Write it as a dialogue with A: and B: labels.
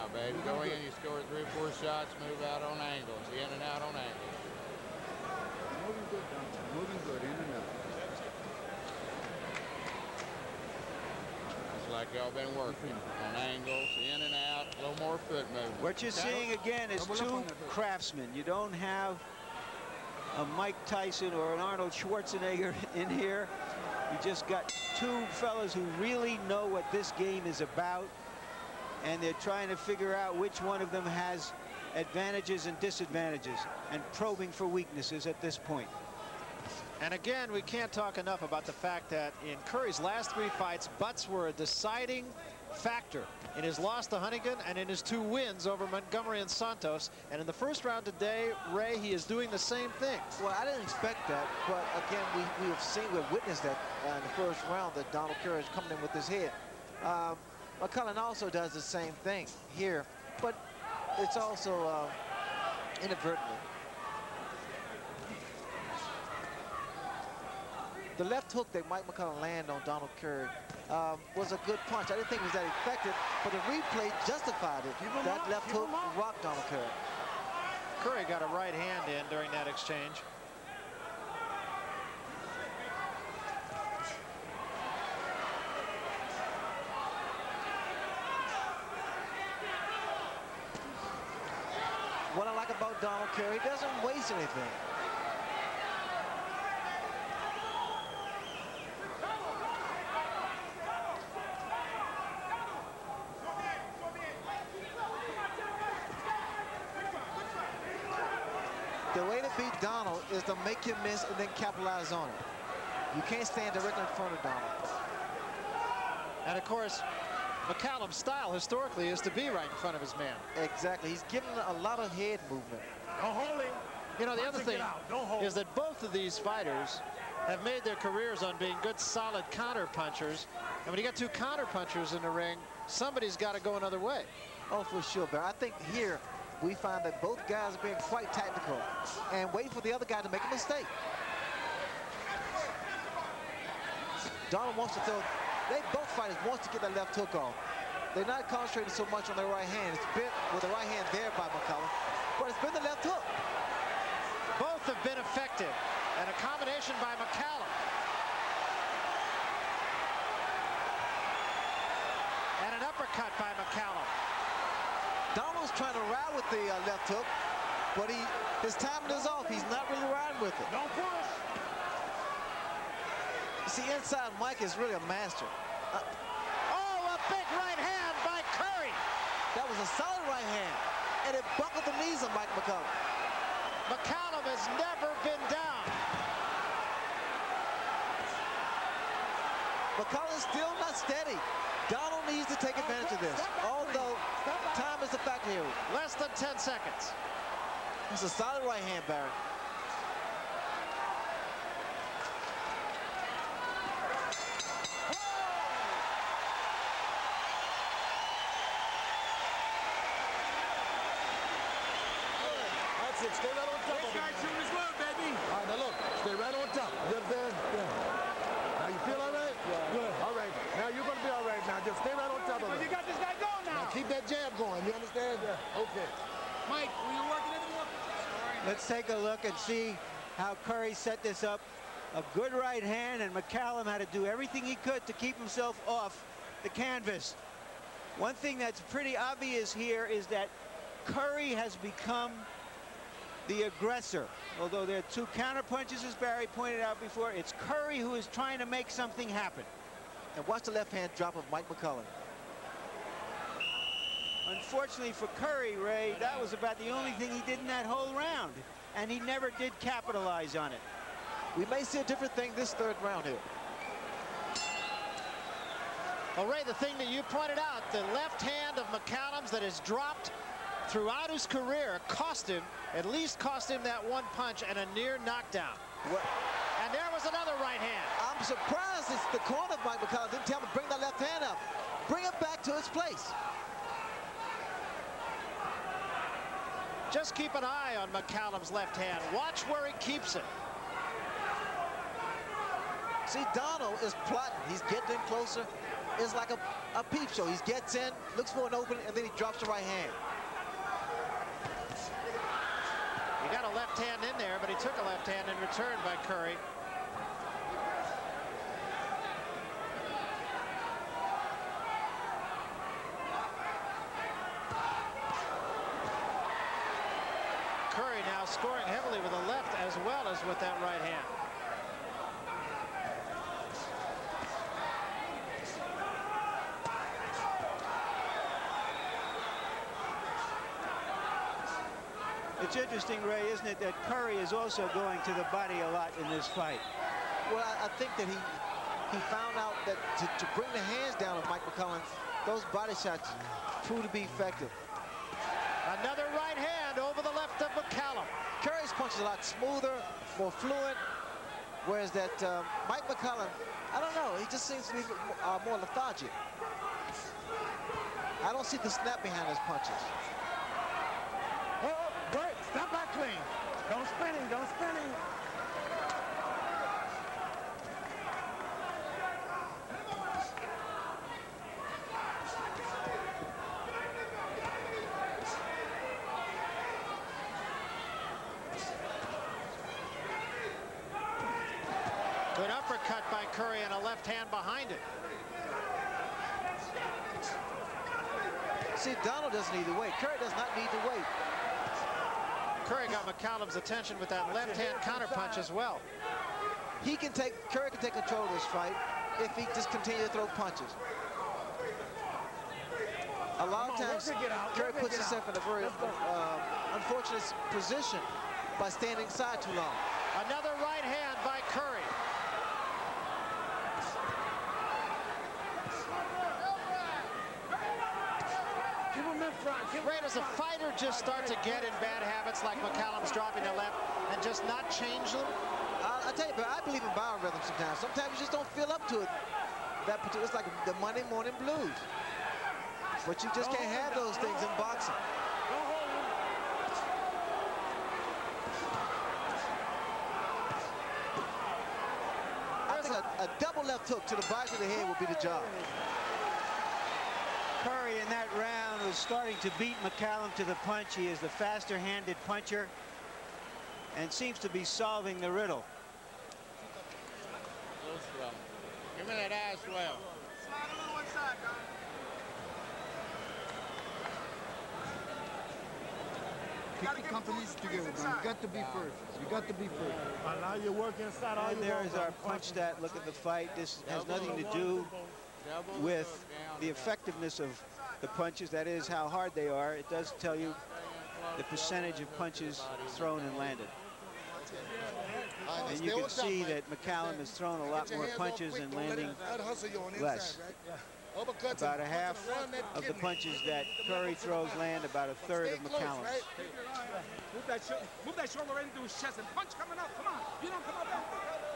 A: out, baby. Go in, you score 3 or 4 shots, move out on angles, in and out on angles.
B: Moving good, Duncan. Moving good, in and out.
A: It's like y'all been working on angles, in and out, a little more foot movement.
C: What you're seeing again is two craftsmen. You don't have a Mike Tyson or an Arnold Schwarzenegger in here. You just got two fellas who really know what this game is about, and they're trying to figure out which one of them has advantages and disadvantages and probing for weaknesses at this point.
D: And again, we can't talk enough about the fact that in Curry's last 3 fights, butts were a deciding factor in his loss to Huntington and in his 2 wins over Montgomery and Santos. And in the first round today, Ray, he is doing the same thing.
E: Well, I didn't expect that, but again, we've witnessed that in the first round that Donald Curry is coming in with his head. McCallum also does the same thing here, but it's also inadvertently. The left hook that Mike McCallum landed on Donald Curry was a good punch. I didn't think it was that effective, but the replay justified it. That left hook rocked Donald Curry.
D: Curry got a right hand in during that exchange.
E: What I like about Donald Curry, he doesn't waste anything. The way to beat Donald is to make him miss and then capitalize on it. You can't stand directly in front of Donald.
D: And of course, McCallum's style historically is to be right in front of his man.
E: Exactly. He's giving a lot of head movement.
F: Don't hold him.
D: You know, the other thing is that both of these fighters have made their careers on being good, solid counter punchers. And when you got 2 counter punchers in the ring, somebody's got to go another way.
E: Oh, for sure, Barry. I think here we find that both guys are being quite tactical and waiting for the other guy to make a mistake. Donald wants to throw. Both fighters want to get that left hook off. They're not concentrating so much on their right hand. It's been with the right hand there by McCallum, but it's been the left hook.
D: Both have been effective, and a combination by McCallum. And an uppercut by McCallum.
E: Donald's trying to ride with the left hook, but his timing is off. He's not really riding with it.
F: Don't push.
E: See, inside Mike is really a master.
D: Oh, a big right hand by Curry.
E: That was a solid right hand, and it buckled the knees of Mike McCallum.
D: McCallum has never been down.
E: McCallum's still not steady. Donald needs to take advantage of this, although time is a factor here.
D: Less than 10 seconds.
E: It's a solid right hand, Barry.
F: That's it. Stay right on top of him. This guy's shooting his load, baby. All right, now look. Stay right on top. You understand? Yeah. Now you feel all right? Yeah. Good. All right. Now you're going to be all right now. Just stay right on top of him. You got this guy going now. Keep that jab going. You understand? Yeah. Okay.
G: Mike, were you working in the morning?
C: Let's take a look and see how Curry set this up. A good right hand, and McCallum had to do everything he could to keep himself off the canvas. One thing that's pretty obvious here is that Curry has become the aggressor. Although there are 2 counter punches, as Barry pointed out before, it's Curry who is trying to make something happen.
E: And watch the left hand drop of Mike McCallum.
C: Unfortunately for Curry, Ray, that was about the only thing he did in that whole round, and he never did capitalize on it.
E: We may see a different thing this 3rd round here.
D: Well, Ray, the thing that you pointed out, the left hand of McCallum's that has dropped throughout his career cost him, at least cost him that 1 punch and a near knockdown.
E: What?
D: And there was another right hand.
E: I'm surprised it's the corner of Mike McCallum didn't tell him to bring that left hand up. Bring it back to its place.
D: Just keep an eye on McCallum's left hand. Watch where he keeps it.
E: See, Donald is plotting. He's getting in closer. It's like a a peep show. He gets in, looks for an opening, and then he drops the right hand.
D: He got a left hand in there, but he took a left hand in return by Curry. Curry now scoring heavily with a left as well as with that right hand.
C: It's interesting, Ray, isn't it, that Curry is also going to the body a lot in this fight.
E: Well, I think that he found out that to bring the hands down of Mike McCallum, those body shots prove to be effective.
D: Another right hand over the left of McCallum.
E: Curry's punch is a lot smoother, more fluent, whereas that Mike McCallum, I don't know, he just seems to be more lethargic. I don't see the snap behind his punches.
F: Oh, great. Step back clean. Don't spin him. Don't spin him.
D: Good uppercut by Curry and a left hand behind it.
E: See, Donald doesn't need to wait. Curry does not need to wait.
D: Curry got McCallum's attention with that left hand counterpunch as well.
E: Curry can take control of this fight if he just continues to throw punches. A lot of times, Curry puts himself in a very unfortunate position by standing aside too long.
D: Another right hand by Curry. Ray, does a fighter just start to get in bad habits like McCallum's dropping the left and just not change them?
E: I tell you, but I believe in biorhythm sometimes. Sometimes you just don't feel up to it. It's like the Monday morning blues. But you just can't have those things in boxing. I think a double left hook to the back of the head would be the job.
C: Curry in that round was starting to beat McCallum to the punch. He is the faster-handed puncher and seems to be solving the riddle.
A: Give me that ass well.
B: Keep the companies together, man. You got to be first. You got to be first.
F: Allow your work inside all
C: And there is our punch stat. Look at the fight. This has nothing to do with the effectiveness of the punches. That is how hard they are. It does tell you the percentage of punches thrown and landed. And you can see that McCallum has thrown a lot more punches and landing less. About a half of the punches that Curry throws land, about a third of McCallum's.
G: Move that shoulder into his chest and punch coming up. Come on. You don't come up.